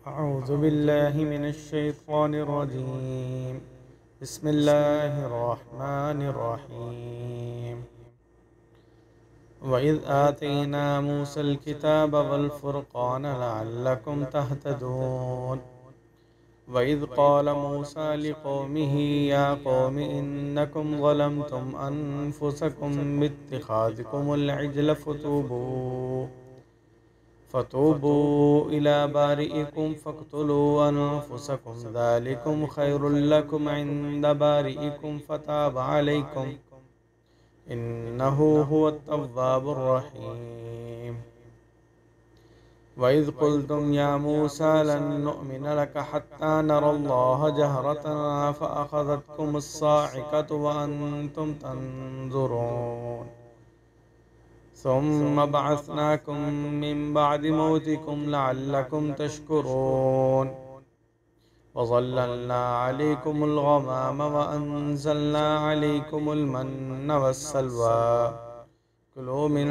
أعوذ بالله من الشيطان الرجيم. بسم الله الرحمن الرحيم. وإذ آتينا موسى الكتاب والفرقان لعلكم تهتدون. وإذ قال موسى لقومه يا قوم إنكم ظلمتم أنفسكم باتخاذكم العجل فتوبوا إلى بارئكم فاقتلوا أنفسكم ذلكم خير لكم عند بارئكم فتاب عليكم إنه هو التواب الرحيم. وإذ قلتم يا موسى لن نؤمن لك حتى نرى الله جهرة فأخذتكم الصاعقة وأنتم تنظرون ثم بعثناكم من بعد موتكم لعلكم تشكرون. وظللنا عليكم الغمام وأنزلنا عليكم المن والسلوى كلوا من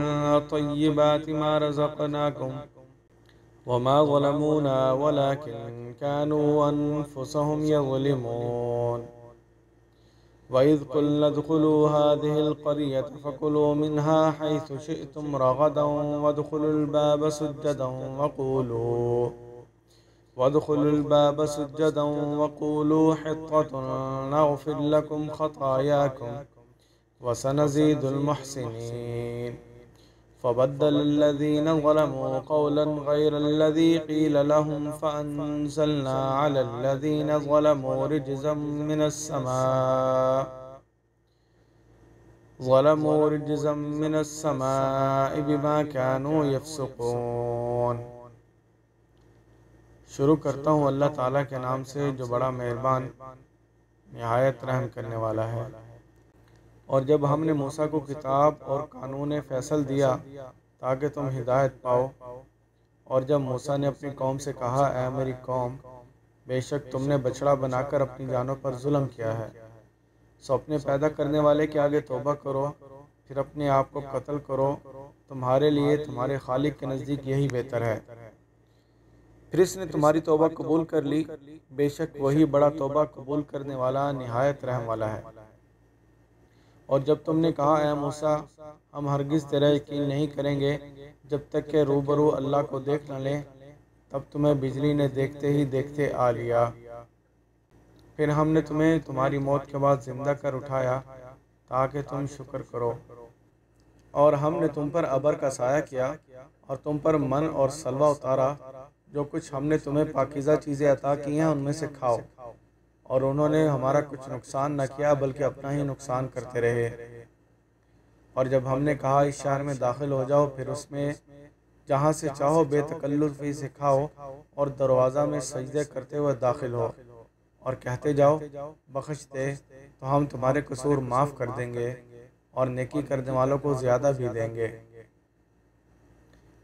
طيبات ما رزقناكم وما ظلمونا ولكن كانوا أنفسهم يظلمون. وإذ قلنا ادخلوا هذه القرية فكلوا منها حيث شئتم رغدا وادخلوا الباب سجدا وقولوا حطة نغفر لكم خطاياكم وسنزيد المحسنين. فبدل الذين ظلموا قولا غير الذي قيل لهم فأنزلنا على الذين ظلموا رجزا من السماء بما كانوا يفسقون. شروع کرتا ہوں اللہ تعالیٰ کے نام سے جو بڑا مہربان نہایت رحم کرنے والا ہے۔ اور جب ہم نے موسیٰ کو کتاب اور قانون فیصل دیا تاکہ تم ہدایت پاؤ، اور جب موسیٰ نے اپنی قوم سے کہا اے میری قوم، بے شک تم نے بچڑا بنا کر اپنی جانوں پر ظلم کیا ہے، سو اپنے پیدا کرنے والے کے آگے توبہ کرو، پھر اپنے آپ کو قتل کرو، تمہارے لیے تمہارے خالق کے نزدیک یہی بہتر ہے۔ پھر اس نے تمہاری توبہ قبول کر لی، بے شک وہی بڑا توبہ قبول کرنے والا نہایت رحم والا ہے۔ اور جب تم نے کہا اے موسیٰ، ہم ہرگز تیرا یقین نہیں کریں گے جب تک کہ روبرو اللہ کو دیکھ نہ لیں، تب تمہیں بجلی نے دیکھتے ہی دیکھتے آ لیا۔ پھر ہم نے تمہیں تمہاری موت کے بعد زندہ کر اٹھایا تاکہ تم شکر کرو، اور ہم نے تم پر ابر کا سایہ کیا اور تم پر من اور سلوہ اتارا۔ جو کچھ ہم نے تمہیں پاکیزہ چیزیں عطا کی ہیں ان میں سے کھاؤ، اور انہوں نے ہمارا کچھ نقصان نہ کیا بلکہ اپنا ہی نقصان کرتے رہے۔ اور جب ہم نے کہا اس شہر میں داخل ہو جاؤ، پھر اس میں جہاں سے چاہو بے تکلفی سے کھاؤ، اور دروازہ میں سجدے کرتے ہوئے داخل ہو، اور کہتے جاؤ بخش دے تو ہم تمہارے قصور معاف کر دیں گے، اور نیکی کرنے والوں کو زیادہ بھی دیں گے۔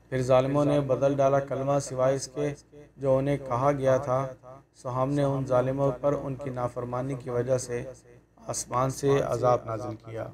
پھر ظالموں نے بدل ڈالا کلمہ سوائے اس کے جو انہیں کہا گیا تھا، سو ہم نے ان ظالموں پر ان کی نافرمانی کی وجہ سے آسمان سے عذاب نازل کیا۔